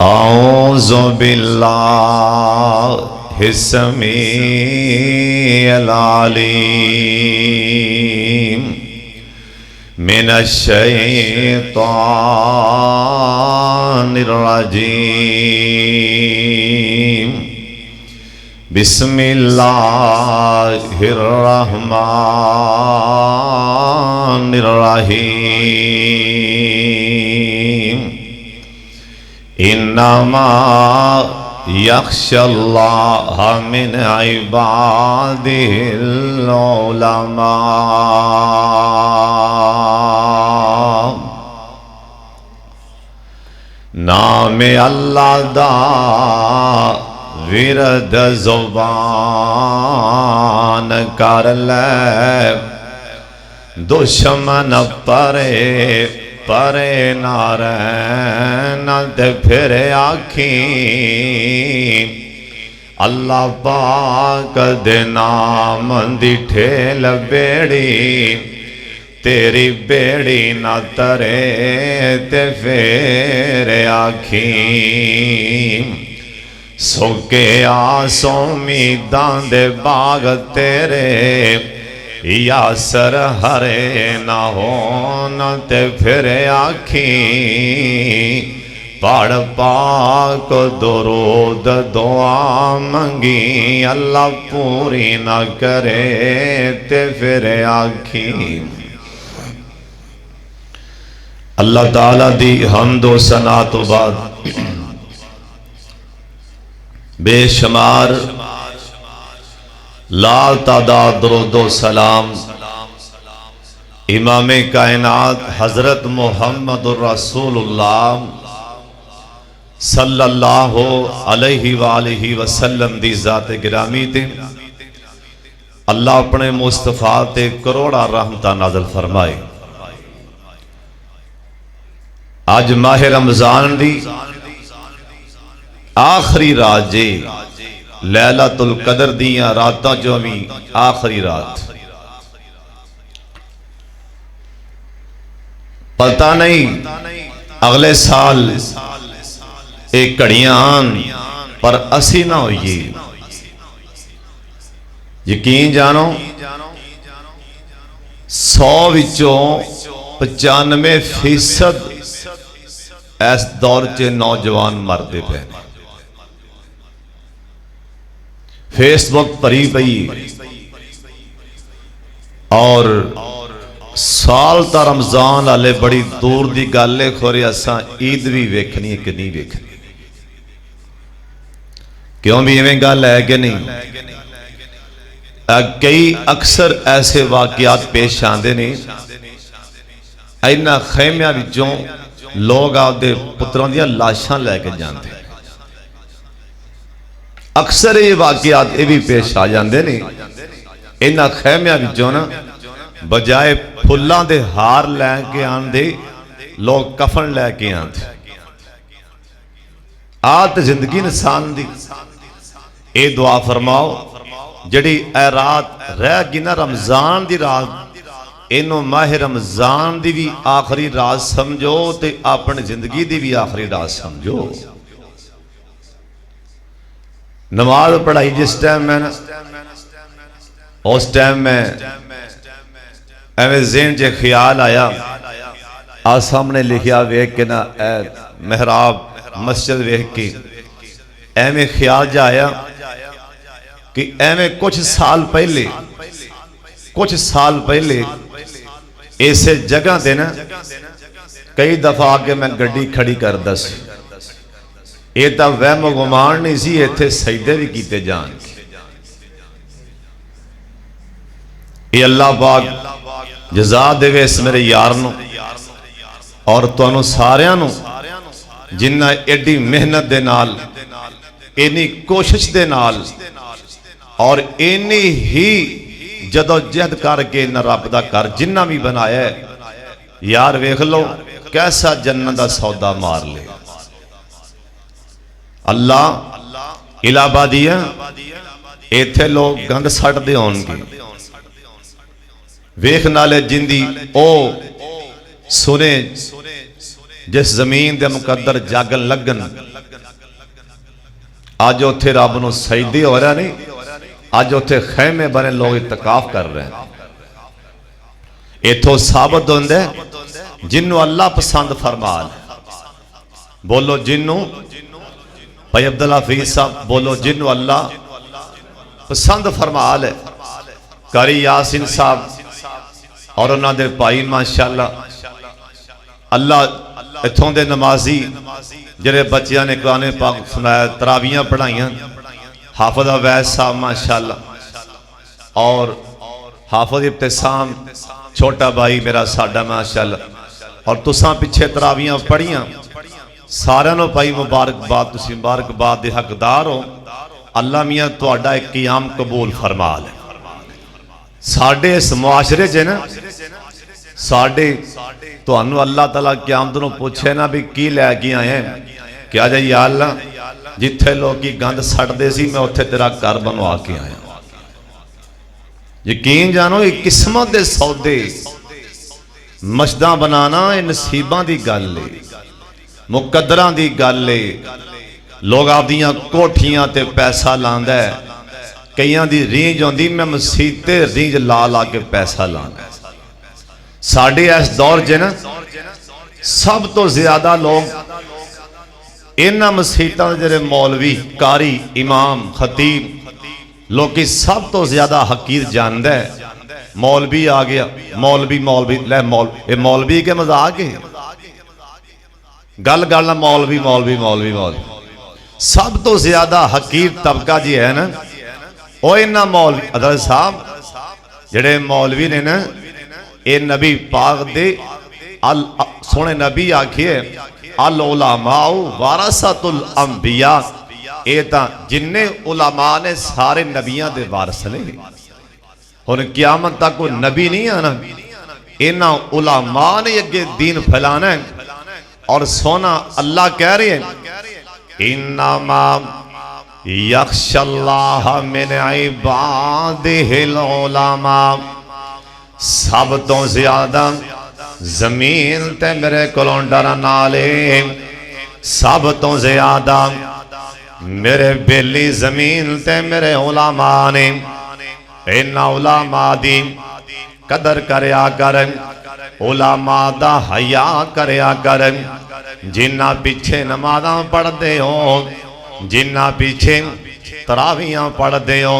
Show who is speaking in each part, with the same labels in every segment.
Speaker 1: औज़ु बिल्लाहि समीइल अलीम मिनश्शैतानिर रजीम। बिस्मिल्लाहिर रहमानिर रहीम। इन्नमा यख्शल्लाह मिन इबादिहिल उलमा। नाम अल्लाह दा विरद ज़ुबान कर ले, दुश्मन परे परे ना रहना ते फिर आखी अल्लाह पाक दे नाम दी ठेल बेड़ी, तेरी बेड़ी ना तरे ते फिर आखी सोके आसों उम्मीदां दे बाग तेरे यासर हरे ना हो न ते फिर आखी पढ़ पाक दुरूद दुआ मंगी अल्लाह पूरी ना करे ते फिर आखी। अल्लाह ताला दी हम्द व सना तो बाद बेशुमार ला तादाद दरूदो सलाम इमाम कायनात हजरत मुहम्मदुर रसूलुल्लाह सल्लल्लाहु अलैहि वालिहि वसल्लम दी जात गिरामी ते अल्लाह अपने मुस्तफा ते करोड़ा रहमतां नाज़िल फरमाए। आज माह रमजान दी आखिरी रात जे लैलातुल कदर दियां रातां चों भी आखिरी रात। पता नहीं अगले साल एक घड़ियां आन पर असी ना होइए। यकीन जानो 100 विचों 95% इस दौर च नौजवान मरते पे। फेसबुक भरी पई और साल ता रमजान वाले बड़ी दूर की गल है, खोरे असा ईद भी वेखनी है कि नहीं वेखनी। क्यों भी इवें गल है कि नहीं। कई अक्सर ऐसे वाकयात पेश आते ने, इन्हां खैमियां विचों लोग आपदे पुत्रों दी लाशां लैके जाते। अक्सर ये वाकयात ये भी पेश आ जाते हैं। इन्हां खैमियां विचों ना बजाय फुल्लां दे हार लैके आंदे लोग कफन लैके आते। आत जिंदगी इंसान दी ए दुआ फरमाओ जिहड़ी ए रात रह गई ना रमजान दी रात, इनू माह रमजान दी भी आखिरी रात समझो ते अपनी जिंदगी दी भी आखिरी रात समझो। नमाज पढ़ाई जिस टाइम मैं ना उस टाइम में एवं ज़हन च ख्याल आया, आ सामने लिखिया वेख के ना मेहराब मस्जिद वेख के एवं ख्याल ज आया कि एवं कुछ साल पहले इस जगह से ना कई दफा आके मैं गड्डी खड़ी करदा सी। ये तो वहम गुमान नहीं सी, इत्थे सजदे भी किए जान। ये अल्लाह पाक जज़ा देवे इस मेरे यार नूं और तुहानूं सारियां नूं जिन्ना एडी मेहनत दे नाल, इन्नी कोशिश दे नाल और इन्नी ही जदोजहद करके न रब दा घर जिन्ना भी बनाया है यार, वेख लो कैसा जन्नत दा सौदा मार ले। अल्लाह इलाहाबादिया इत्थे लोग गंद सटदे होणगे, वेख नाले जिंदी ओ सुने जिस जमीन दे मुकद्दर जागन लगन अज उत्थे रब नूं सजदे हो रहा नहीं, अज उत्थे खैमे बने लोग इतकाफ कर रहे हैं। इथों साबित होंदा है जिन्हों अल्लाह पसंद फरमा ले। बोलो जिन्हों, भाई अब्दुल हफीज साहब बोलो, जिन्हों अल्लाह पसंद फरमा ले। कारी यासीन साहब और उन्होंने भाई माशाअल्लाह अल्लाह इथों दे नमाजी जिहड़े बच्चियां ने कुरान पाक सुनाया, तरावियां पढ़ाइयां, हाफिज अवैस साहब माशाअल्लाह और हाफिज इब्तिसाम छोटा भाई मेरा साडा माशाअल्लाह, और तुसां पिछे तरावियां पढ़ियां, सारिआं नूं भाई मुबारकबाद, तुसीं मुबारकबाद दे हकदार हो। अल्लाह मियां तुहाडा एक क़याम कबूल फरमा ले। साडे इस मुआशरे च ना साडे तुहानूं अल्लाह ताला क़यामत नूं पूछे ना भी की लैके आए हैं, क्या जा या अल्लाह जिथे लोग गंद सड़ते सी मैं उत्थे तेरा घर बनवा के आया। यकीन जानो ये किस्मत दे सौदे, मस्जिदां बनाना ये नसीबां दी गल है, मुकद्दरां दी गल है। लोग आपदियां कोठियां ते पैसा लांदा है, कईयां दी रींज आउंदी मैं मसीत ते रींज ला ला के पैसा लांदा। साडे इस दौर च ना सब तो ज्यादा लोग इन्हां मसीतां दे जिहड़े मौलवी, कारी, इमाम, खतीब लोग सब तो ज्यादा हकीर जानदा है। मौलवी आ गया, मौलवी मौलवी ले मौलवी के मजाक है, गल गल मौलवी मौलवी मौलवी मौलवी। सब तो ज्यादा हकीर तबका जी है ना वो इन्हां मौलवी। अदल साहब जिहड़े मौलवी ने ना ये नबी पाक दे अल सोने नबी आखिए अल उलमाउ वारसतुल अंबिया, ये तां जिन्ने उलमा ने सारे नबियां दे वारस ने। हुण क़यामत तक कोई नबी नहीं आना, इन्हां उलमा ने अगे दीन फैलाना है। और सोना अल्लाह कह रहे हैं इन्नमा यख्शल्लाह मिन इबादिहिल उलमा, सब तो ज्यादा जमीन ते मेरे कोलों डरन वाले, सब तो ज्यादा मेरे बेली जमीन ते मेरे उलमा ने। इन्हां उलमा दी कदर करया कर, उलमा दा हया करया कर। जिन्ना पीछे नमाज़ां पढ़दे हो, जिन्ना पीछे तरावियां पढ़दे हो,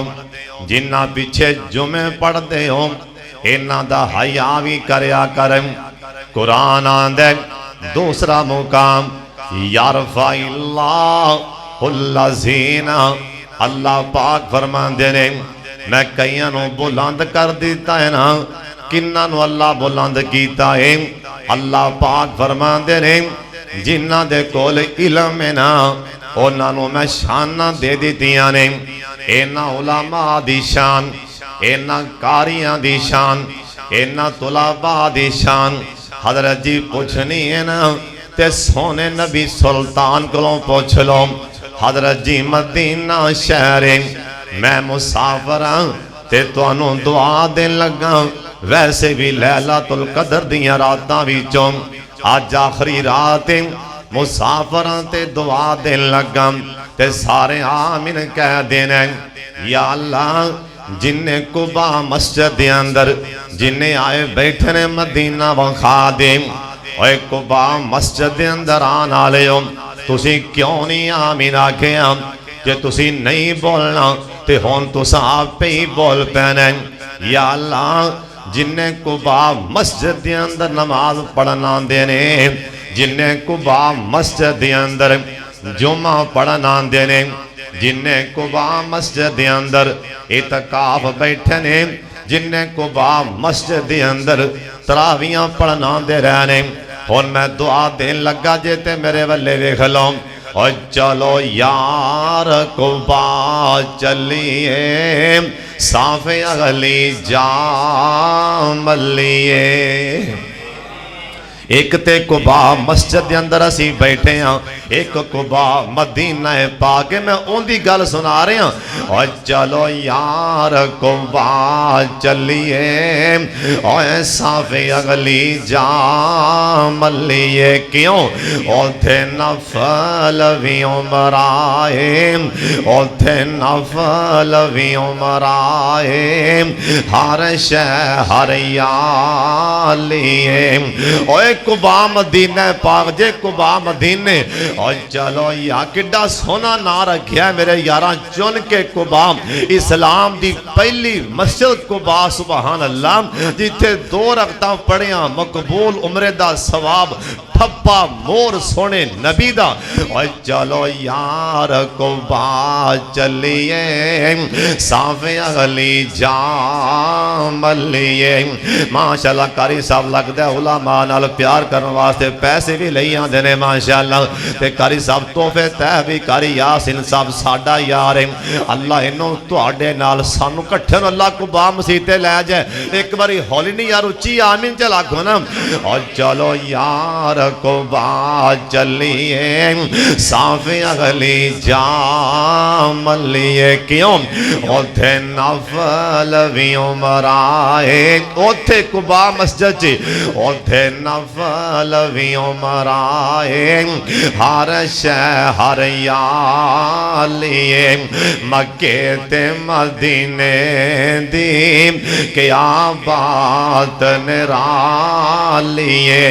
Speaker 1: जिन्ना पीछे जुमे पढ़दे हो, इन्हां दा हया भी करया कर। कुरान आंदे दूसरा मुकाम यारफ़ाइल्लाहुल्लज़ीना, अल्लाह पाक फरमांदे ने मैं कईयां नूं बुलंद कर दिता है ना, किन्ना नूं अल्लाह बुलंद कीता है। अल्लाह पाक फरमांदे ने जिन्हां दे कोल इल्म है ना उन्हां नूं मैं शानां दे दित्तियां ने। इन्हां उलमा दी शान, इन्हां कारियां दी शान, इन्हां तुलाबा दी शान हजरत जी पूछनी है ना ते सोने नबी सुल्तान कोलों पूछ लो। हजरत जी मदीना शहर मैं मुसाफर हाँ ते तुहानूं दुआ देन लगा। वैसे भी लैलातुल कदर दियां रातां विचों अज आखिरी रात मुसाफर ते दुआ देन लगा ते सारे आमीन कह देना। या अल्लाह जिन्ने कुबा मस्जिद दे अंदर जिन्ने आए बैठे ने मदीना वखा दे। ओए कुबा मस्जिद दे अंदर आने वाले हो तुसी क्यों नहीं आमीन आखिया? जे तुसी नहीं बोलना ते हुण तुसां आपे ही बोल पैना। या अल्लाह जिन्ने कुबा मस्जिद दे अंदर नमाज पढ़न आंदे ने, जिन्ने कुबा मस्जिद दे अंदर जुमा पढ़न आंदे ने, जिन्ने कुबा मस्जिद दे अंदर इतकाफ बैठे ने, जिन्ने कुबा मस्जिद दे अंदर तरावियां पढ़न आंदे रहने। हुण मैं दुआ देन लगा जे ते मेरे वल्ले वेख लो। और चलो यार कुबा चलिए साफे अगली जामलिए। एक ते कुबा मस्जिद के अंदर असी बैठे हाँ, एक कुबा मदीना पाक मैं उनकी गल सुना रहा। और चलो यार कुबा चलिए और साफे अगली जा मलिए क्यों उथे नफल भी उमराए उथे नफल भी उमराए हर शह हर यालिए। ओए कुबा मदीने पाक जे कुबा मदीने और चलो या किड्डा सोना ना रखिया मेरे यारा चुन के कुबा इस्लाम दी पहली मस्जिद कुबा सुबहान अल्लाह जिथे 2 रकता पढ़िया मकबूल उमरे दा सवाब ठप्पा मोर सोने नबी दा। और चलो यार कुबा चलिए सावे अगली जामलिए। माशाअल्लाह कारी साहब लगता है उलामा नाल प्यार करने वास्ते पैसे भी ले आते हैं माशाअल्लाह। ते कारी साहब तोहफे तह भी कारी यासिन साहब साडा यार है। अल्लाह इन्हों तुहाडे नाल सानू इकट्ठे अल्लाह कुबा मसीते लै जाए। एक बारी हौली नहीं यार उच्ची आमीन च आखो ना। और चलो यार कुबा चलिए साफे अगली जामलिए क्यों उथे नफल भी उमराए उथे कुबा मस्जिद उथे नफल भी उमराए हर शह हर यालिए। मक्के ते मदीने दी क्या बात निरालिए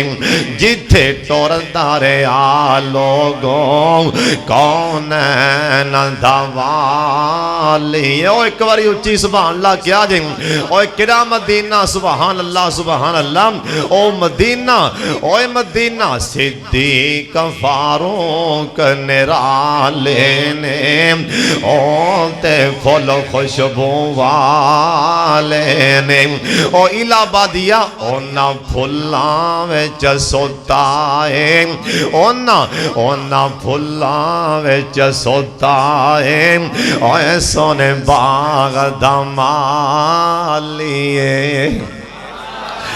Speaker 1: जिथे टुरदा रहा लोगों कौन न दवाली। ओ एक बारी उच्ची सुभान अल्लाह क्या जी। ओ किरा मदीना सुभान अल्लाह सुभान अल्लाह। ओ मदीना ओए मदीना सिद्दीक फारूक निराले ने ओ ते फुल खुशबू वाले ने ओ इलाबादिया ओना फुल्लां विच सोता है ओना फुल्लां विच सोता है ओए सोने बाग दा मालिए।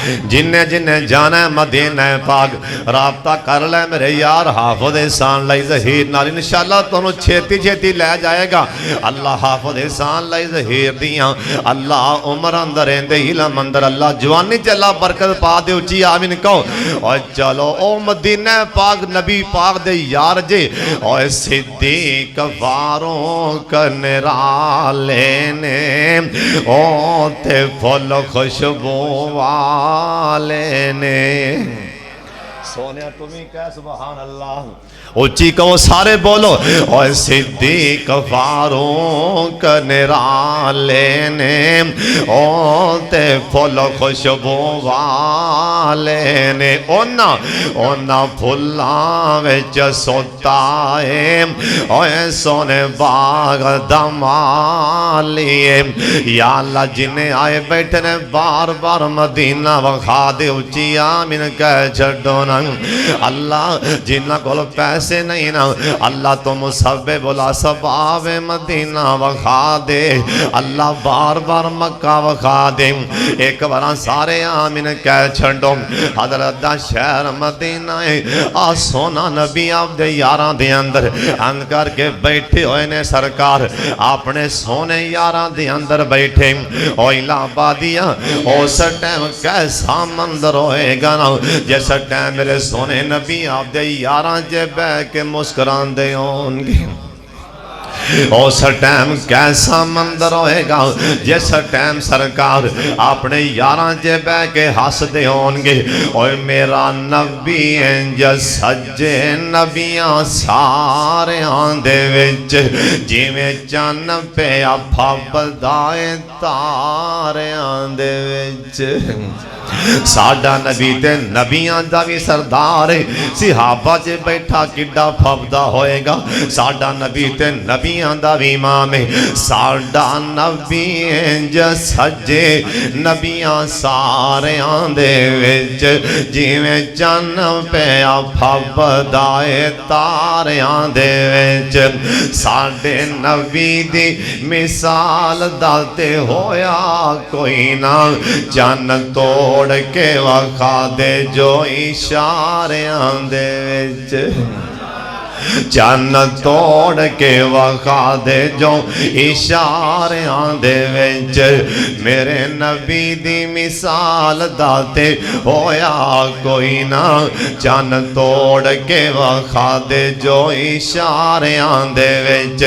Speaker 1: जिन्ने जिन्ने जाना मदीना पाक राबता कर ले मेरे यार हाफिज एहसान लाई ज़हीर नाल इंशाअल्लाह तुहानू छेती छेती लै जाएगा। अल्लाह हाफिज एहसान लाई ज़हीर दियां अल्लाह उम्र अंदर रहंदे इलम अंदर अल्लाह जवानी च अल्लाह बरकत पा दे उच्ची आमीन कहो। और चलो ओ मदीना पाक नबी पाक दे यार जे और सिद्दीक फारूक निराले ने ओ ते फुल खुशबू ने सोनिया तुम्हें कह सुभान अल्लाह उच्ची कहो सारे बोलो। और सिद्दीक फारूक निराले ने ओ ते फुल खुशबू वाले ने ओना फुल्लां विच सोता है ओए सोने बाग दमालिए। या अल्लाह जिन्हें आए बैठे ने बार बार मदीना वखा दे उच्ची आमीन कह छड्डो ना। अल्लाह जिन्ना कोल पैसे नहीं ना अल्लाह तुम सबे बोला सबाब मदीना वखा दे। अल्लाह बार बार मक्का वखा दे। एक बार सारे आमीन कह छड्डो। हजरत दा शहर मदीना है आ सोना नबी आपदे यारां दे अंदर अंद करके बैठे हुए ने सरकार अपने सोने यारां दे अंदर बैठे। ओ इलाहाबादिया उस टाइम कैसा मंजर होएगा ना जिस टाइम मेरे सोने नबी आपदे यारां च बह के मुस्कुरांदे होंगे। उस टाइम कैसा मंदिर होएगा जिस टाइम सरकार अपने यारां च बह के हसदे होंगे। और मेरा नबी इंज सज्जे नबियां सारियां दे विच जिवें चन्न पिया फबदा है तारियां दे विच। साडा नबी ते नबियां दा भी सरदार है सिहाबा च बैठा किड्डा फबदा होएगा। साडा नबी ते नबियां दा भी इमाम है। साडा नबी इंज सज्जे नबियां सारियां दे विच जिवें चन्न पिया फबदा है तारियां दे विच। साडे नबी दी मिसाल दा ते होया कोई ना चन्न तोड़ के वखा दे जो इशारियां दे विच। चन्न तोड़ के वखा दे जो इशारियां दे विच मेरे नबी दी मिसाल दाते होया कोई ना चन्न तोड़ के वखा दे जो इशारियां दे विच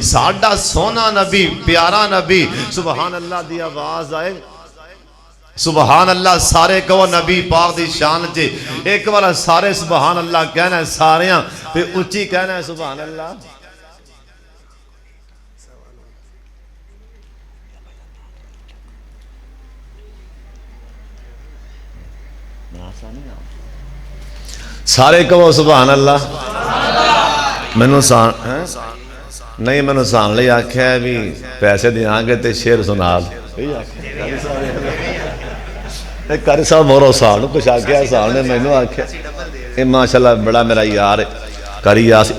Speaker 1: साडा सोना नबी प्यारा नबी सुभान अल्लाह दी आवाज आए सुबहान अल्लाह सारे कहो नबी पाक दी शान च एक बार सारे सुबहान अल्लाह कहना है सारे ते उच्ची कहना है सुबहान अल्लाह। सारे कहो सुबहान अल्लाह। मैनू नहीं मैनू सान ले आख्या भी पैसे देंगे तो शेर सुना कर साहब मोरो साल कुछ आख्या साल ने मैनू आख्या ये माशाल्लाह बड़ा मेरा यार करी आस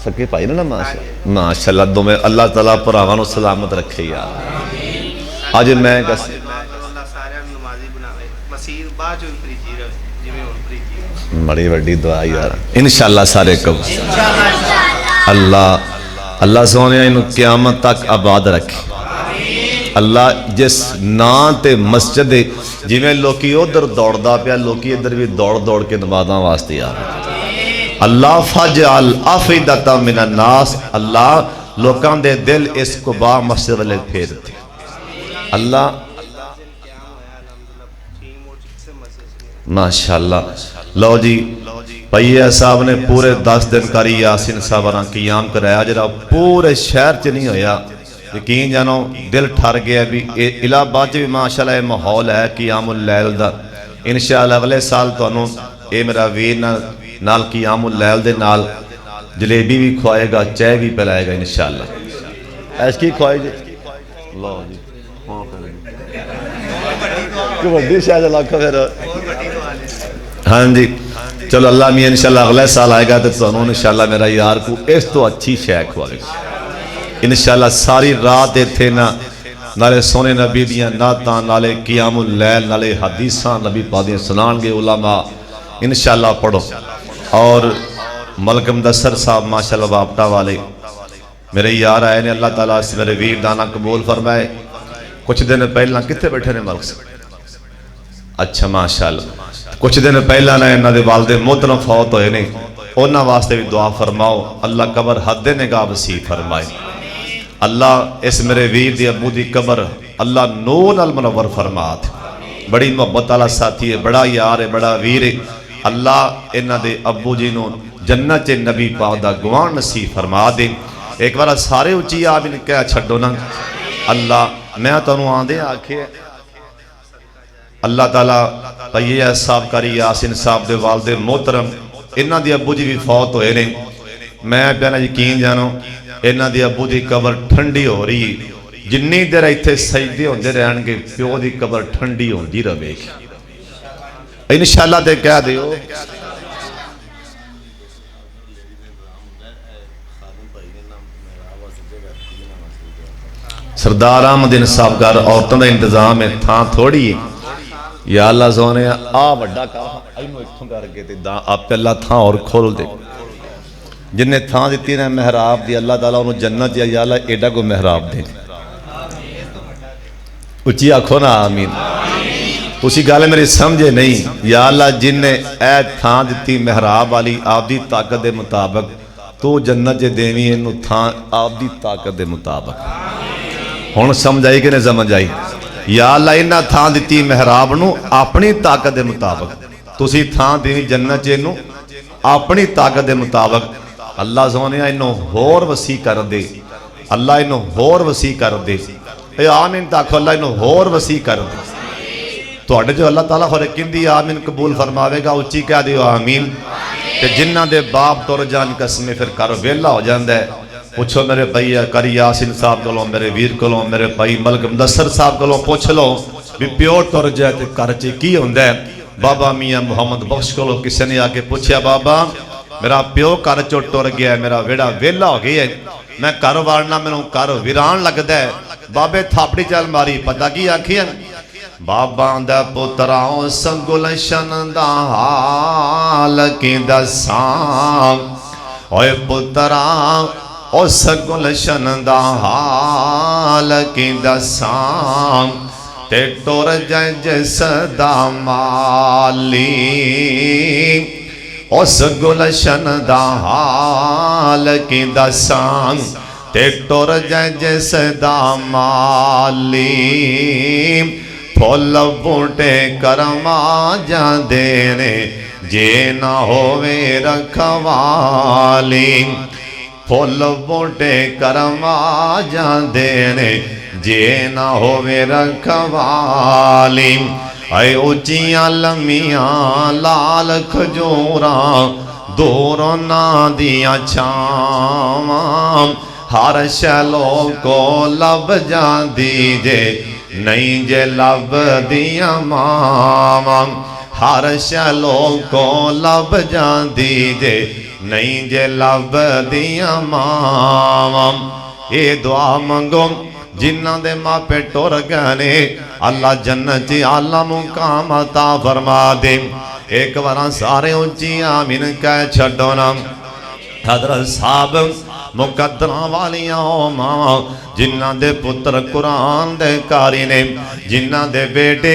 Speaker 1: सके भाई ना माशाल्लाह दोवें अल्लाह ताला भरावां सलामत रखे यार। अज मैं बड़ी वड्डी दुआ यार इंशाअल्लाह सारे कब अल्लाह अल्लाह सोने इन्हू क़यामत तक आबाद रखे। अल्लाह जिस नां ते मस्जिद जिमें लोकी उधर दौड़दा पिया लोकी इधर भी दौड़ दौड़ के नमाज़ां वास्ते आ अल्लाह फजअल अफइदता मिनन नास अल्लाह लोकां दे दिल इस कुबा मस्जिद वाले फेर दे अल्लाह माशाअल्लाह। लो जी भैया साहब ने पूरे 10 दिन करी यासीन साहब क़याम कराया जरा पूरे शहर च नहीं होया यकीन जानो दिल ठर गया भी इलाहाबाद भी माशाल्लाह माहौल है क़यामुल लैल दा। इंशाअल्लाह अगले साल तुहानू ये मेरा वीर नाल क़यामुल लैल दे नाल जलेबी भी खुआएगा चाय भी पिलाएगा इंशाअल्लाह। ऐसी खुआए जी लो जी वड्डी शायद लख फिर हाँ जी चलो अल्लाह मियां इंशाअल्लाह अगले साल आएगा तो तुहानू इंशाअल्लाह मेरा यार को इस तो अच्छी शै खुआएगा इंशाअल्लाह। सारी रात इत्थे ना नाले सोने नबी दियां नातां नाले क़यामुल लैल नाले हदीसां नबी पाक दियां सुनाणगे उलमा इंशाअल्लाह पढ़ो। और मलक मुदस्सर साहब माशाअल्लाह बापटा वाले मेरे यार आए ने अल्लाह ताला इस मेरे वीर दाना कबूल फरमाए। कुछ दिन पहला कित्थे बैठे ने मलक साहब अच्छा माशाअल्लाह कुछ दिन पहला ने इन्हां दे वालिद मोहतरम फौत होए ने उन्हां वास्ते भी दुआ फरमाओ अल्लाह कबर हद निगाह वसी फरमाए। अल्लाह इस मेरे वीर दी अबू दी कबर अल्लाह नूर नाल मुनव्वर फरमा दे। बड़ी मुहब्बत वाला साथी है बड़ा यार है बड़ा वीर है अल्लाह इन्हां दे अबू जी नूं जन्नत च नबी पाक दा गवाह नसीब फरमा दे। एक बार सारे उच्ची आप इन कह छड्डो ना अल्लाह मैं तुहानूं आंदे आखे अल्लाह ताला भैया साहब कारी यासीन साहब दे वालिद मोहतरम इन्हां दे अबू जी भी फौत होए ने। मैं पहला यकीन जानो इन्हां दे अबू दी कबर ठंडी हो रही जिन्नी देर इत्थे सजदे होंदे रहणगे प्यो दी कबर ठंडी होंदी रहेगी इंशाअल्लाह। ते कह दिओ सरदार अहमदीन साहब घर औरतों का इंतजाम है थां थोड़ी है या अल्लाह सोने आ वड्डा काम इनू इत्थों करके ते आप अल्लाह थां और खोल दे जिन्हें थां दी ने महराब दी अल्लाह ताला उन्होंने जन्नत या अल्लाह एडा को महराब दे उच्ची आखो ना आमीन। उसी गल मेरी समझे नहीं या अल्लाह जिन्हें ए थां दी महराब वाली आपदी ताकत के मुताबिक तू जन्नत च देवी इनू थां आपदी ताकत के मुताबिक हुण समझ आई कि नहीं समझ आई या अल्लाह इन्हां थां दी महराब नू अपनी ताकत के मुताबिक तुसी थां देवी जन्नत च इनू अपनी ताकत के मुताबिक अल्लाह सोने इनू होर वसी कर दे अल्लाह इनू होर वसी कर दे आमीन ताको अल्लाह इनू होर वसी कर दे तुहाडे जो अल्लाह ताला होरे किंदी आमीन कबूल फरमावेगा उच्ची कह दिओ आमीन। ते जिन्हां दे बाप तुर जान कसमे फिर घर वेला हो जांदा है पुछो मेरे भैया करी यासीन साहब कोलों मेरे वीर कोलों मेरे भाई मलक मुदस्सर साहब कोलों पुछ लो भी प्यो तुर जाए तो घर च की हुंदा है। बाबा मियां मुहम्मद बख्श कोलों किसी ने आके पूछया बाबा मेरा प्यो घर चो टुर गया मेरा वेड़ा वेला हो गया है मैं घर वाड़ना मैनू घर वीरान लगता है बाबे थापड़ी चल मारी पता की आखी बाबा दा पुत्रा उस गुलशन दा हाल की दसां ओए पुत्रा उस गुलशन दा हाल की दसां ते टुर जाए जिस दा माली उस गुलशन दा हाल की दसां ते टुर जाए जिस दा माली फुल बूटे करमा जांदे ने जे ना होवे रखवाली फुल बूटे करमा जांदे ने जे ना होवे रखवाली ऐ उचियां लम्मियां लाल खजूरा दूरों ना दियां छावां हर शैलो को लब जांदी जे नहीं जे लब दियां मावां हर शैलो को लब जांदी जे नहीं जे लब दियां मावां ये दुआ मंगो जिन्हां दे मापे टुर गए ने अल्लाह जन्नत आला मुकाम अता फरमा दे। एक बार सारे उच्ची आमीन कह छड्डो ना। हज़रत साहब मुकद्दरां वालियां मां जिन्हां दे पुत्र कुरान दे कारी ने जिन्हां दे बेटे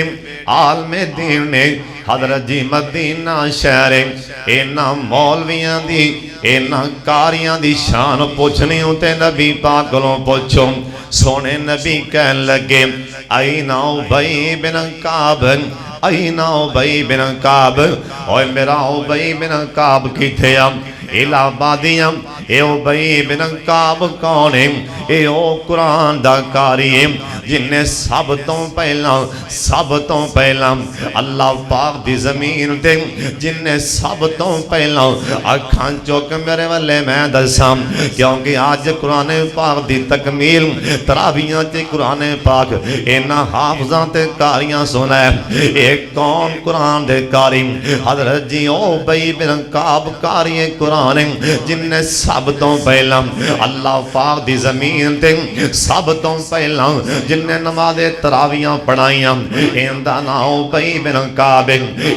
Speaker 1: आलमे दीन ने हज़रत जी मदीना शहर इन्हां मौलवियां दी इन्हां कारियां दी शान पुछनी ते नबी पाक कोलों पुछो। सोने नबी कहन लगे आई ना उबई बिन काब आई ना उबई बिन काब ओए मेरा उबई बिन काब किथे आ इलाहाबादियां ए उबई बिन काब कौन है ए ओ कुरान दा कारी है जिन्हें सब तो पहला अल्लाह पाक दी जमीन ते जिन्हें सब तो पहला अखां चुक मेरे वाले मैं दसां क्योंकि अज कुरान पाक दी तकमील तरावियां ते कुरान पाक इन्हां हाफिज़ां ते कारियां सुना है। एक कौन कुरान दे कारी हज़रत जी ओ उबई बिन काब कारी कुरान जिन्हें सब तो पहला अल्लाह पाक दी जमीन ते सब तो पहला जिन्हें नमाज़े तरावियां पढ़ाइयां इनदा नाम उबई बिन काब।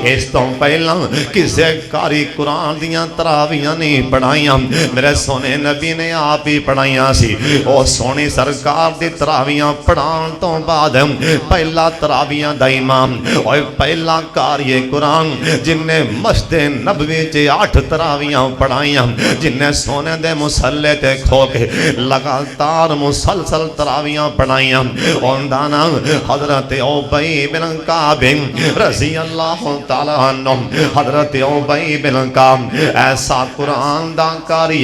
Speaker 1: इस तो पहला किसी कारी कुरान दियां तरावियां नहीं पढ़ाइयां मेरे सोने नबी ने आप ही पढ़ाइयां सी। ओ सोनी सरकार दी तरावियां पढ़ाने तो बाद पहला तरावियां दा इमाम और पहला कारी कुरान जिन्हें मस्जिद नबवी च 8 तरावियां पढ़ाइयां जिन्हें सोने दे मुसल्ले ते खो के लगातार मुसलसल तरावियां पढ़ाइयां उनदा नाम हज़रत उबई बिन काब रज़ी अल्लाह तआला अन्हु। हज़रत उबई बिन काब ऐसा कुरान दा कारी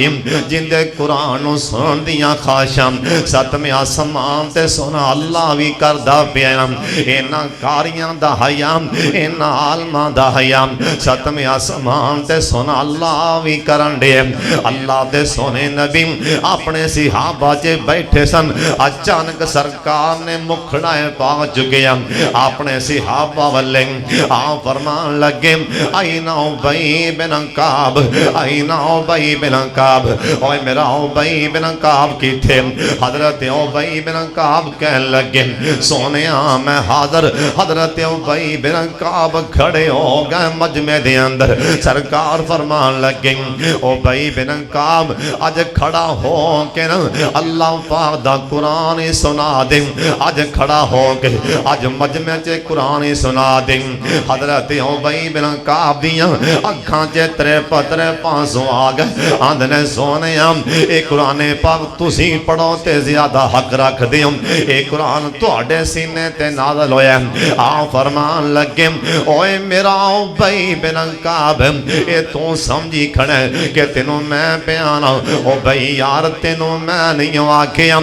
Speaker 1: जिंदे कुरान सुन दियां ख्वाहिशां सतवें आसमान ते सुना अल्लाह भी करदा पिया। इन्हां कारियां दा हया इन्हां आलमां दा हया सतवें आसमान ते सुना अल्लाह भी करन दे। अल्लाह दे सोने नबी अपने सिहाबा च बैठे सन अचानक सरकार ने मुखड़ा पा चुके अपने सिहाबा वाले आ फरमान लगे आई ना उबई बिन काब आई ना उबई बिन काब ओए मेरा उबई बिन काब किथे। हज़रत उबई बिन काब कहन लगे सोने मैं हाज़र। हज़रत उबई बिन काब खड़े हो गए मजमे दे अंदर सरकार फरमान लगे उबई बिन काब अज खड़ा हो के ना अल्लाह पाक दा कुरान ही सुना दे अज खड़ा हो के अज मजमे च कुरान ही सुना दे। हज़रत उबई बिन काब दियां अखां च त्रे पत्रे पांसों आ गए आंदने सोने ये कुरान पाक तुसी पढ़ो ते ज्यादा हक रखदे हो ये कुरान तुहाडे सीने ते नाज़िल होया। आ फरमान लगे ओए मेरा उबई बिन काब ये तू समझी खड़ा कि तेनों मैं प्याना ओ भाई यार तेनों मैं नहीं आखिया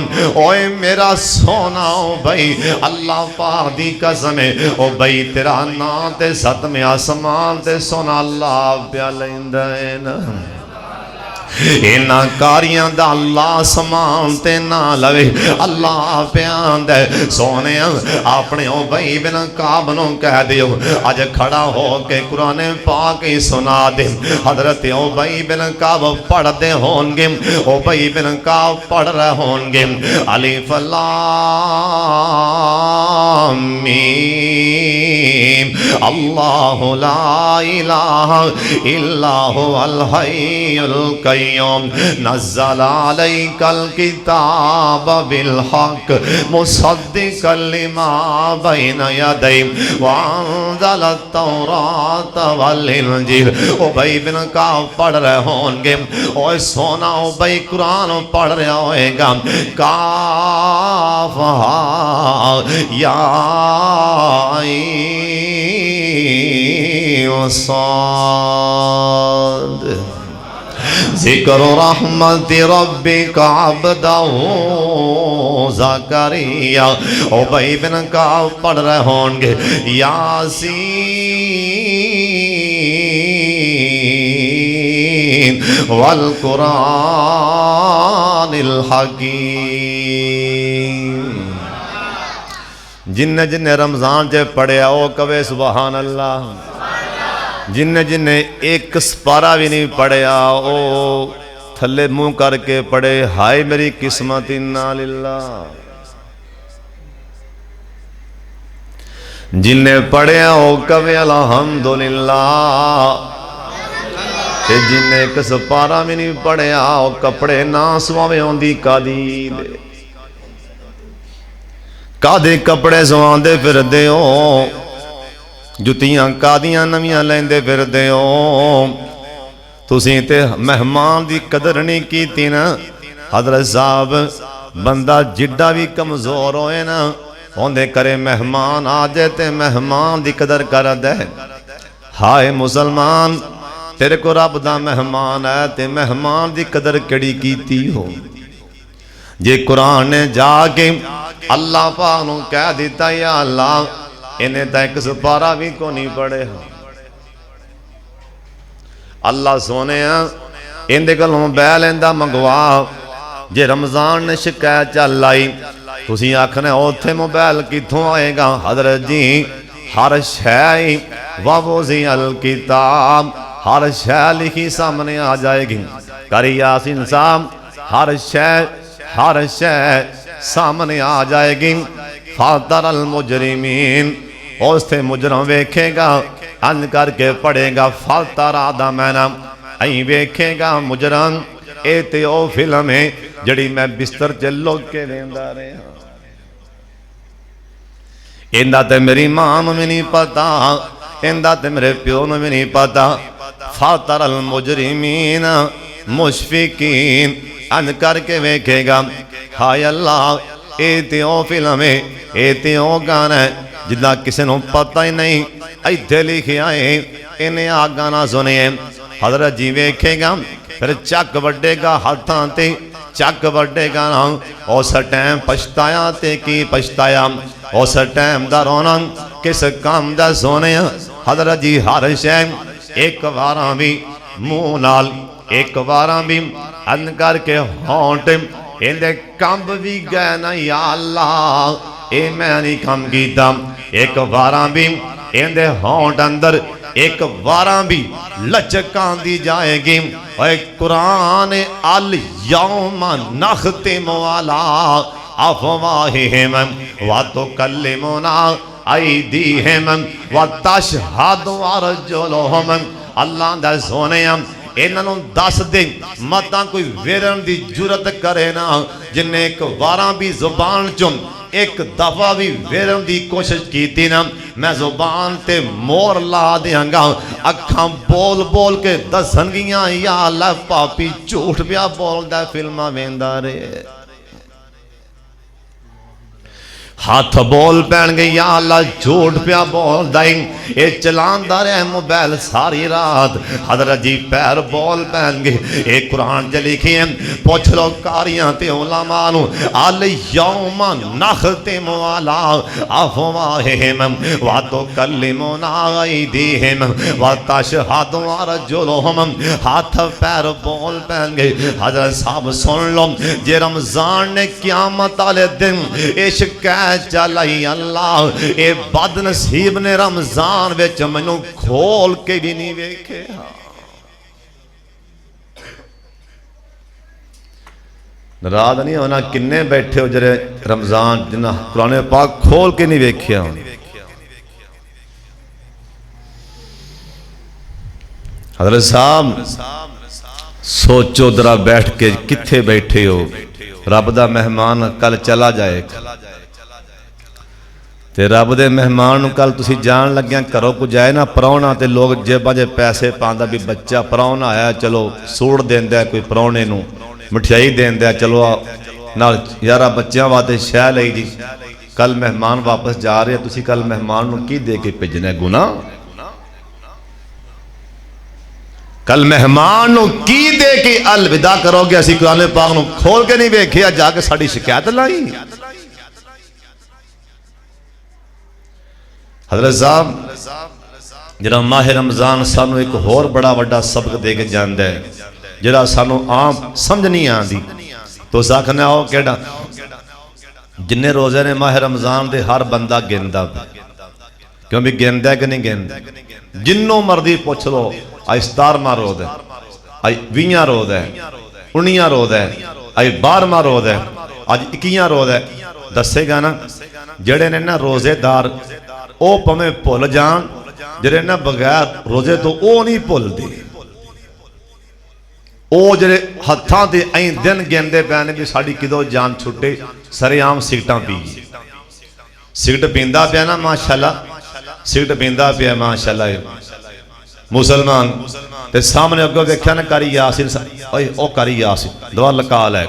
Speaker 1: ओए मेरा सोना ओ भाई अल्लाह पाक दी कसम है ओ भाई तेरा नाम ते सतवें आसमान ते सोना अल्लाह प्या लैंदा है ना। इन्हां कारियां दा अल्लाह समान ते ना लवे अल्लाह प्यान दे सोने अपने उबई बिन काब नूं कह दियो अज खड़ा हो के कुरान पाक ही सुना दे। हज़रत उबई बिन काब पढ़ते होंगे उबई बिन काब पढ़ रहे होंगे अलिफ लाम मीम। अल्लाहु ला इलाहा इल्ला हुवल हय्युल कय्यूम नज़्ज़ल अलैकल किताब बिल हक़ मुसद्दिक़ल लिमा बैन यदैहि व अंज़लत तौरात वल इंजील। उबई बिन काब पढ़ रहे होंगे, ओए सोना उबई कुरान पढ़ रहा होएगा। काफ हा या आईन साद। ज़िक्र रहमत रब्बिका अब्दहू ज़करिया। उबई बिन काब पढ़ रहे होंगे यासीन वल कुरानिल हकीम। जिन्ने जिन्ने रमजान च पढ़िया वो कवे सुबहान अल्लाह। जिन्ने जिन्ने एक सपारा भी नहीं पढ़िया वो थले मुंह करके पढ़े हाय मेरी किस्मत इन्ना लिल्लाह। जिन्ने पढ़िया वो कवे अल्हम्दुलिल्लाह। जिन्ने एक सपारा भी नहीं पढ़िया वो कपड़े ना सवावे आंदी कादी कादे कपड़े सवांदे फिरदे हो, जुतियां कादियां नवियां लेंदे फिरदे हो। तुसीं ते मेहमान दी कदर नहीं कीती ना। हजरत साहब बंदा जिड्डा भी कमजोर होए ना ओंदे करे मेहमान आ जाए ते मेहमान दी कदर कर दे। हाय मुसलमान तेरे को रब दा मेहमान है ते मेहमान दी कदर केड़ी कीती हो। जे कुरान ने जाके अल्लाह पाक नूं कह दिता या अल्लाह इन्हें तो एक सपारा भी को नहीं पढ़े, अल्लाह सोने इहदे कोलों बह लेंदा मंगवा। जे रमजान ने शिकायत चल आई तुसीं आखना उत्थे मोबाइल कित्थों आएगा। हजरत जी हर शै ववज़ी अल किताब हर शै लिखी सामने आ जाएगी। करी यासीन साहब हर शै सामने आ जाएगी। फातर अल मुजरिमीन उससे मुजरम वेखेगा अंज करके पढ़ेगा फातर आदा मैना अं वेखेगा मुजरम। ए ते ओ फिल्म है जड़ी मैं बिस्तर च लुक के वेंदा रहा। इंदा ते मेरी मां नूं भी नहीं पता, इंदा ते मेरे प्यो नूं भी नहीं पता। फातर अल मुजरिमीन मुशफिकीन अंज करके वेखेगा हाय अल्लाह ए ते ओ फिल्म है ए ते ओ गाना है जिदा किसी को पता ही नहीं इत्थे लिखिया है इन्हें आ गाना सुनिए। हजरत जी वेखेगा फिर चक वड्डेगा हाथां ते चक वड्डेगा ना। उस टाइम पछताया ते की पछताया उस टाइम दा रोना किस काम दा सोने। हजरत जी हर शै एक बार भी मुंह नाल एक बार भी अन करके होंठ इहदे कंब भी गए ना या अल्लाह ए मैं नहीं कम कीता। एक बार भी इहदे होंठ अंदर एक बार भी लचक आंदी जाएगी। ओए कुरान अल यौम नख्तिमु अला अफवाहिहिम व तुकल्लिमुना अयदीहिम व तशहदु अर्जुलुहुम। अल्लाह दा सोने इन्हों दस दे मतां कोई वेरन की जुरत करे ना। जिन्हें एक बार भी जुबान चो एक दफा भी वेरन की कोशिश की ना मैं जुबान ते मोर ला देंगा। अखा बोल बोल के दसनगियां या अल्लाह पापी झूठ पिया बोलदा फिल्मां वेंदा रे। हाथ बोल पैन गए या अल्लाह झूठ पिया बोलदा ये चलांदा रहा मोबाइल सारी रात। हजरत जी पैर बोल पैन गए ये कुरान च लिखी है पुछ लो कारियां ते उलमा नूं अल यौम नख्तिमु अला अफवाहिहिम व तुकल्लिमुना अयदीहिम व तशहदु अर्जुलुहुम। हाथ पैर बोल पैन गए। हजरत साहब सुन लो जे रमजान ने क़यामत वाले दिन इश्क चल आई अल्लाह ए बदनसीब ने रमजान विच मैनू खोल के भी नहीं वेखे। नाराज नहीं होना। किन्ने बैठे हो जरे रमजान जिन्हें कुरान पाक खोल के नहीं वेख्या। हज़रत साहब सोचो जरा बैठ के किथे बैठे हो। रब दा मेहमान कल चला जाए ते रब दे मेहमान कल तुसी जान लग्या घरों को जाए ना परौना ते लोग जेबां च पैसे पांदा भी बच्चा परौना आया चलो सूट देंदा कोई परौने नूं मिठाई देंदा चलो नाल यारा बच्चों वास्ते शह लई जी। कल मेहमान वापस जा रहे तुसी कल मेहमान नूं की दे के भेजना गुनाह। कल मेहमान नूं की दे के अलविदा करोगे। असीं कुरान पाक नूं खोल के नहीं वेखिया जाके साडी शिकायत लाई। हज़रत साहब जिहड़ा माह रमजान सानू एक होर बड़ा वड्डा सबक दे के जांदा है जिहड़ा सानू आम समझ नहीं आती। तो आखना हो केड़ा जिन्ने रोजे ने माह रमजान दे हर बंदा गिनदा क्यों भी गिनदा कि नहीं गिनदा। जिन्नों मर्जी पुछ लो अज 17वां रोज़ है, अज 20वां रोज़ है, 19वां रोज़ है, अज 12वां रोज़ है, अज 21वां रोज़ है। दसेगा ना जड़े ने ना रोजेदार वो भावें भुल जान जड़े ना बगैर रोजे तो वो नहीं भुलते। वो जड़े हत्थां ते ऐ दिन गिनते पे ने भी साड़ी किदों जान छुटे सरेआम सिगटां पी सिगट पींदा पिया ना माशाअल्लाह सिगट पींदा पिया माशाअल्लाह मुसलमान ते सामने अगों देखिया ना कारी यासीन ओए ओ कारी यासीन दवा लका लै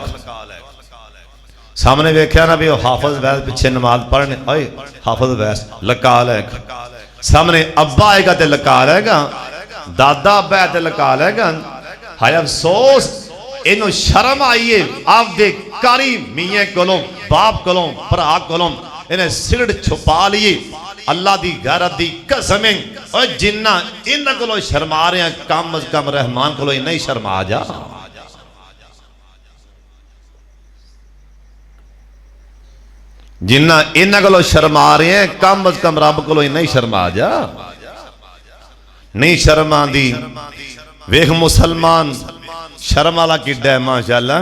Speaker 1: सामने वेख्या ना भी हाफिज वैस पिछे नमाज पढ़ने ओए हाफिज वैस लका लै सामने अब्बा आएगा तो लका लेगा दादा अब्बा है तो लका लेगा। हाय अफसोस इनू शर्म आईए आपदे कारी मियां कोलों बाप कोलों भरा कोलों इन्हें सिगट छुपा लिए। अल्लाह दी गैरत दी कसम और जिन्ना इन्हां कोलों शर्मा रहे हैं कम अज कम रहमान कोलों इन्ना ही शर्मा जा। जिन्ना इन्हां कोलों शर्मा रहे हैं कम अज कम रब कोलों इन्ना ही शर्मा जा। नहीं शर्म आंदी वेख मुसलमान शर्म वाला किड्डा है माशाअल्लाह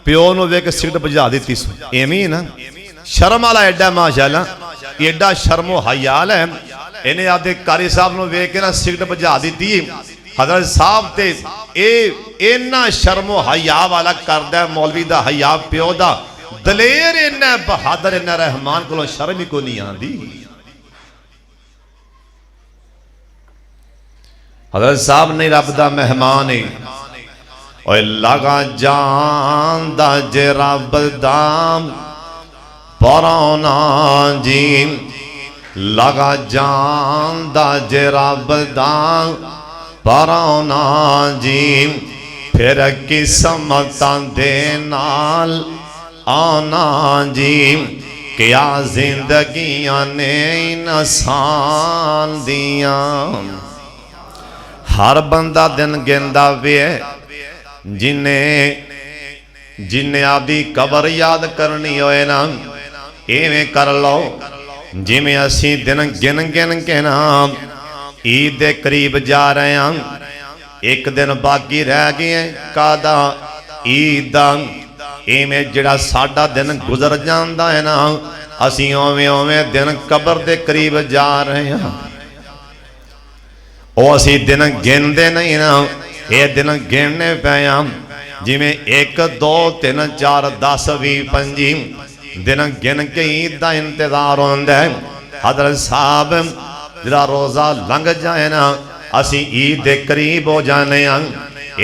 Speaker 1: प्यो नूं वेख सिगट बुझा दी एवें ही ना शर्म वाला एडा माशाअल्लाह एडा शर्मो हयाल है। इन्हें आपके कारी साहब नूं वेख के ना सिगट बुझा दी। हज़रत साहब ते इन्ना शर्मो हया वाला करदा मौलवी दा हया प्यो दा दलेर इन्ना बहादुर इन्ना रहमान कोलों शर्म ही कोई नहीं आती। हज़रत साहब ने रब दा मेहमान है ओए लगा जांदा जे रब दा परौना जी लगा जांदा जे रब दा परौना जी फिर किस्मतां दे नाल आना जी क्या जिंदगियां ने इंसान दियां। हर बंदा दिन गिनदा वे जिन्हें आपदी कबर याद करनी होए ना इवें कर लो जिमें असी दिन गिन गिन के ना ईद दे करीब जा रहे हैं। एक दिन बाकी रह गए कादा ईद दा इवें जिहड़ा साडा दिन गुजर जांदा है ना असी ओवें ओवें दिन कबर दे करीब जा रहे हैं। वो असी दिन गिनते नहीं ना ये दिन गिनने पे जिमें 1 2 3 4 10 20 25 दिन गिन के ईद का इंतजार होंदा है। हज़रत साहब जरा रोज़ा लंघ जाए ना असी ईद के करीब हो जाने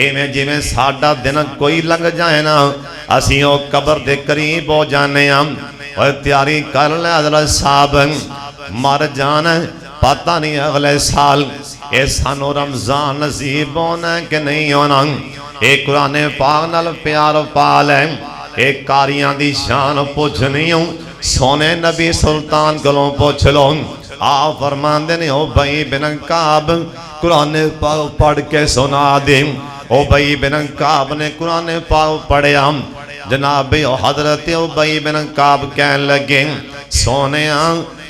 Speaker 1: इवें जिमें साडा दिन कोई लंघ जाए ना असी वो कबर के करीब हो जाने और तैयारी कर ले। हज़रत साहब मर जाना पता नहीं अगले साल ये सानू रमजान नसीब होना कि नहीं होना। ये कुरान पाक नाल प्यार पाल है ये कारियां दी शान पुछनी सोने नबी सुल्तान कोलों पुछ लो। आ फरमांदे ने ओ भाई बिन काब कुरान पाक पढ़ के सुना दे। ओ भाई बिन काब ने कुरान पाक पढ़िया जनाब हजरत ओ भाई बिन काब कहन लगे सोने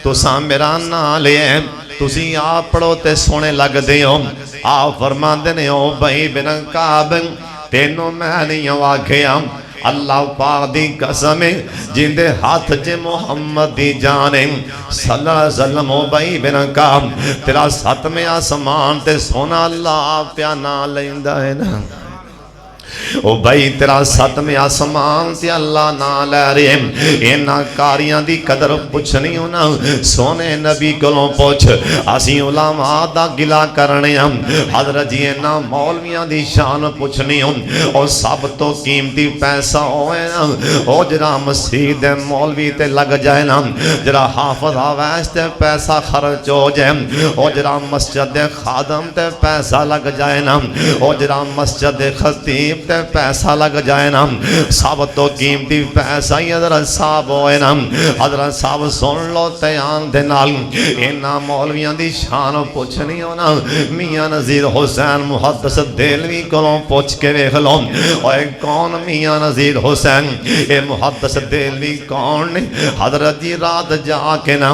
Speaker 1: तुसा मेरा नाम लिया तुसी आप पढ़ो ते सोने लगदे हो। आ फरमांदे ने ओ भाई बिन काब तेनों मैं नहीं आखिया अल्लाह पाक दी कसम है जिंदे हाथ च मुहम्मद दी जान है सल्लल्लाहु अलैहि वसल्लम ओ भाई बिन काम तेरा सतवें आसमान ते सोना अल्लाह प्या ना लैंदा है ना ओ भाई तेरा सतवें आसमान से अल्लाह ना लै रहे इन्हां कारियां दी कदर पुछनी होना सोने नबी कोलों पुछ असीं उलमा दा गिला करने हजरत जी इन्हां मौलवियां दी शान पुछनी और सब तो कीमती पैसा होए ना ओ जरा मसीह दे मौलवी ते लग जाए ना जरा हाफिज आवैस ते पैसा खर्च हो जाए ओ जरा मस्जिद दे खादम ते पैसा लग जाए ना ओ जरा मस्जिद दे खतीब ते पैसा लग जाए ना सब तो कीमती पैसा ही हजरत साहब होए ना हजरत साहब सुन लो ध्यान दे नाल इन्हां मौलवियां दी शान पुछनी होना मियां नज़ीर हुसैन मुहद्दिस देलवी कोलों पुछ के वेख लो ओए कौन मियां नज़ीर हुसैन ए मुहद्दिस देलवी कौन ने हजरत जी रात जाके ना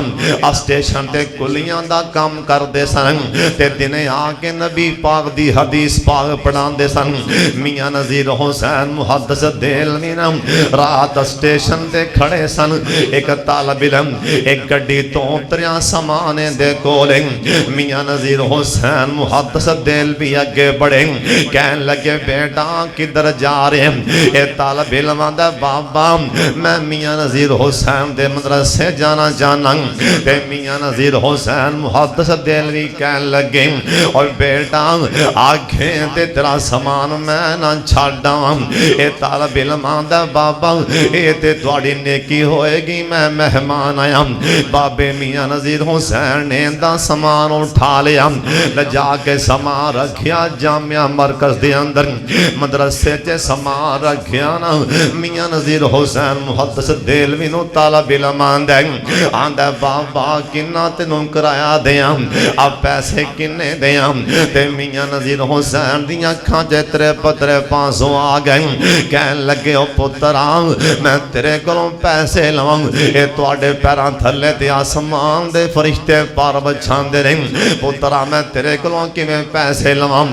Speaker 1: स्टेशन ते कुलियां दा काम करदे सन ते दिने आके नबी पाक दी हदीस पाक पढ़ांदे सन मियां नज़ीर हुसैन मुहद्दिस देलवी ना रात स्टेशन ते खड़े सन एक तालिब इल्म एक गड्डी तो उतरिया समाने दे कोले मियां नज़ीर हुसैन मुहद्दिस देलवी अगे बढ़े कहन लगे बेटा किधर जा रहे ए तालिब इल्म आंदा बाबा मैं मियां नज़ीर हुसैन दे मदरसे जाना चाहना ते मियां नज़ीर हुसैन मुहद्दिस देलवी कहन लगे और बेटा आगे ते तेरा समान मैं ना छाड़ा ए तालिब इल्म आंदा बाबा ए ते तुहाडी नेकी होएगी मैं मेहमान आया बाबे मियां नज़ीर हुसैन ने दा समान उठा लिया ले जाके समान रखिया जामिया मरकज दे अंदर मदरसे च समान रखिया ना मियां नज़ीर हुसैन मुहद्दिस देलवी नु तालिब इल्म आंदा बाबा किन्ना तैनूं किराया देआं अब पैसे किन्ने देआं ते मियां नज़ीर हुसैन दी अखां च तेरे पतरे पासों आ गए कहन लगे ओ पुत्रा मैं तेरे कोलों पैसे लवां ए तुहाडे पैरां थल्ले ते आसमान दे फरिश्ते पर बछांदे ने पुत्रा मैं तेरे कोलों किवें पैसे लवां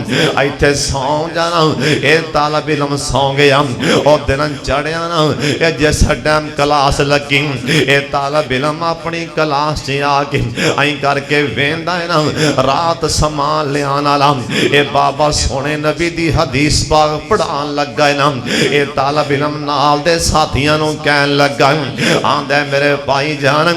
Speaker 1: इत्थे सौ जाना ए तालिब इल्म सौ गया ओ दिन चढ़िया ना ए जिस टाइम क्लास लगी ए तालिब इल्म अपनी क्लास च आके आई करके वेंदा है ना रात समान लियान वाला ए बाबा सोने नबी दी हदीस पाक पढ़ान लगा है ना ए तालिब इल्म नाल दे साथियां नूं कहन लगा आंदा मेरे भाई जान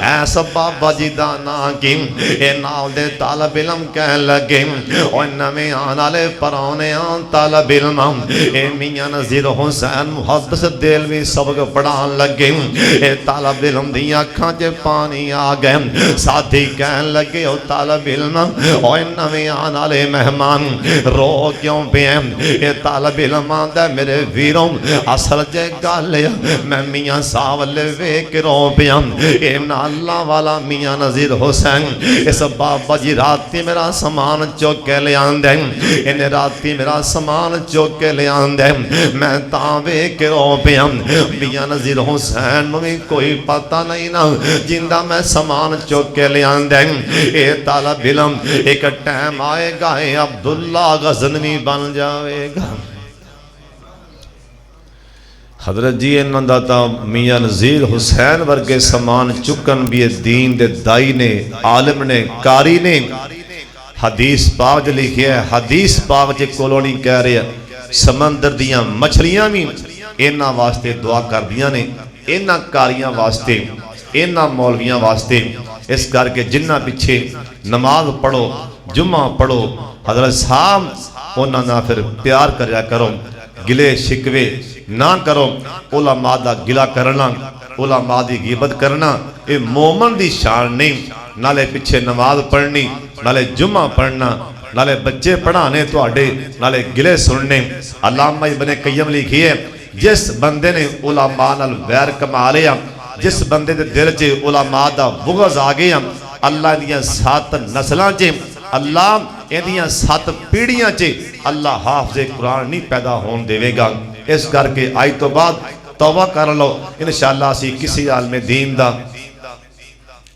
Speaker 1: ऐस बाबा जी दा नां की ए नाल दे तालिब इल्म कहन लगे ओ नवें आने वाले परौने तालिब इल्म ए मियां नज़ीर हुसैन मुहद्दिस देलवी सबक पढ़ान लगे ए तालिब इल्म दी अखां च पानी आ गए साथी कहन लगे ओ तालिब इल्म ओ नवें आने वाले मेहमान रो क्यों पे ए तालिब इल्म आंदा मेरे वीरों असल जे गल मैं मियां साहब ले वेख रो पिया ए अल्लाह वाला मियां नज़ीर हुसैन इस बाबा जी राती मेरा समान चुक के ले आंदे इन्हें राती मेरा समान चुक के ले आंदे मैं तां वेख रो पिया मियां नज़ीर हुसैन नूं भी कोई पता नहीं ना जिंदा मैं समान चुक के ले आंदे ए तालिब इल्म एक टाइम आएगा अब्दुल्ला गज़नवी बन जाएगा हजरत जी इन्हां दा तां मियां नज़ीर हुसैन वर्गे समान चुकन भी दीन दे दाई ने आलिम ने कारी ने हदीस पाक लिखिया है हदीस पाक च कोलोनी कह रहे समंदर दियां मछलियां भी इन्हां वास्ते दुआ करदियां ने इन्हां कारियां वास्ते इन्हां मौलवियां वास्ते इस करके जिन्हां पिछे नमाज पढ़ो जुम्मा पढ़ो हजरत साहब उन्हां नाल फिर प्यार करया करो गिले शिकवे ना करो उलमा दा गिला करना उलमा दी गिबत करना ये मोमन दी शान नहीं नाले पिछे नमाज पढ़नी नाले जुम्मा पढ़ना नाले बच्चे पढ़ाने तुहाडे नाले गिले सुनने अल्लामा इब्ने कय्यम लिखी है जिस बंदे ने उलमा नाल वैर कमा लिया जिस बंदे दे दिल च उलमा दा बुग़ज़ आ गया अल्लाह दियां 7 नस्लां च अल्लाह इहदियां 7 पीढ़ियां च अल्लाह हाफ़िज़े कुरान नहीं पैदा होने देवेगा इस करके आज तो बाद तौबा कर लो इंशाअल्लाह असी किसी आलमे दीन दा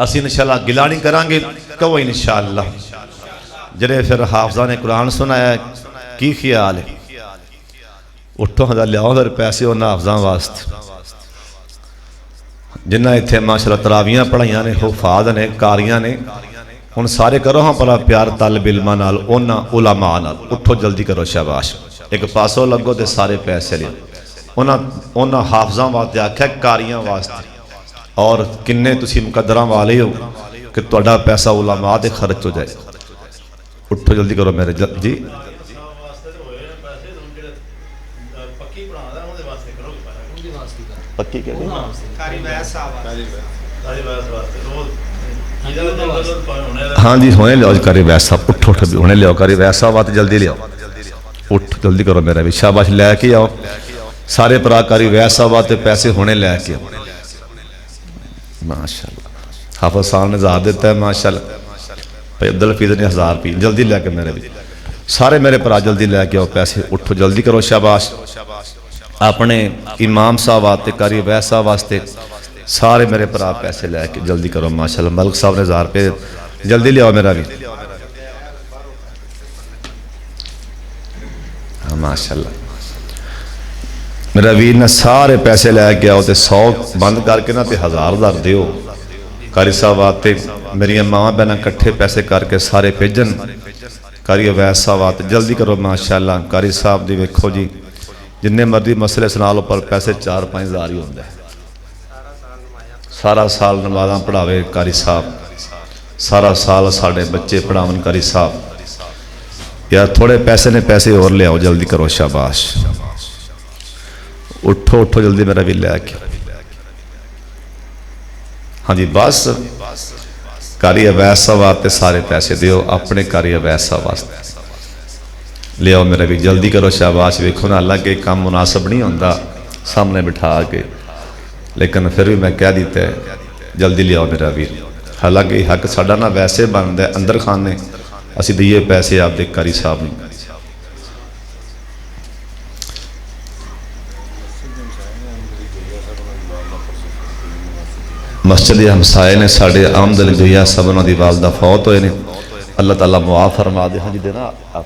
Speaker 1: असी इंशाअल्लाह गिला नहीं करांगे कहो इंशाअल्लाह जड़े फिर हाफिज़ा ने कुरान सुनाया की ख्याल है उठो हज़ार लियाओ फिर पैसे उन्होंने हाफजा वास्ते जिन्हें इतने माशाअल्लाह तरावियां पढ़ाइया ने, हुफाज ने, कारियां ने। हुण सारे करो हाँ भला प्यार तलब इल्मां नाल, उन्हां उलमा नाल। उठो जल्दी करो, शाबाश। एक पासों लगो तो सारे पैसे लियो। उन्हां हाफजां वास्ते आख्या, कारियां वास्ते। और किन्ने तुसीं मुकद्दरां वाले हो कि तुहाडा पैसा उलमा ते खर्च हो जाए। उठो जल्दी करो मेरे जी। पक्की हाँ जी, हुणे लियाओ कारी वैस साहब। उठो उठ हुणे लियाओ कारी वैस साहब आते, जल्दी लियाओ। उठ जल्दी करो मेरा भी, शाबाश। लैके आओ सारे भरा कारी वैस साहब आते पैसे हुणे लैके आओ। माशाअल्लाह हाफिज साहब ने 1000 दिता है, माशाअल्लाह। भाई अब्दुल हफीज ने 1000 रुपये। जल्दी लैके मेरे भी सारे मेरे भरा जल्दी लैके आओ पैसे। उठो जल्दी करो, शाबाश। अपने इमाम साहब आते, कारी वैस साहब वास्ते सारे मेरे भरा पैसे लैके जल्दी करो, माशाअल्लाह। मलिक साहब ने 1000 रुपये। जल्दी लियाओ मेरा भी, हाँ माशाअल्लाह। मेरा वीर ने सारे पैसे लैके आओ तो 100 बंद करके ना तो 1000 दियो। कारी साहब आते, मेरिया मावां बहना कट्ठे पैसे करके सारे भेजन। कारी वैस साहब आते, जल्दी करो माशाअल्लाह। कारी साहब दी वेखो जी, जिन्ने मर्जी मसले सुना लो पर पैसे 4-5 हज़ार ही होंगे। सारा साल नमाज़ां पढ़ावे कारी साहब, सारा साल साढ़े बच्चे पढ़ावन कारी साहब। यार थोड़े पैसे ने, पैसे और ले आओ, जल्दी करो, शाबाश। उठो उठो जल्दी मेरा भी लैके। हाँ जी बस। कारी अवैस साहब वास्ते सारे पैसे दियो, अपने कारी अवैस साहब वास्ते ले आओ मेरा भी, जल्दी करो, शाबाश। वेखो ना, हालांकि काम मुनासिब नहीं होता सामने बिठा के, लेकिन फिर भी मैं कह दिता है जल्दी ले आओ मेरा भी। हालांकि हक साडा ना वैसे बनता है अंदर खाने, असी दिए पैसे आपके कारी साहब ने। मस्जिद हमसाए ने साढ़े आमदल जोया सब उन्होंने वालदा फौत होए ने, अल्लाह ताला मुआफ फरमा दे। हाँ जी देना आप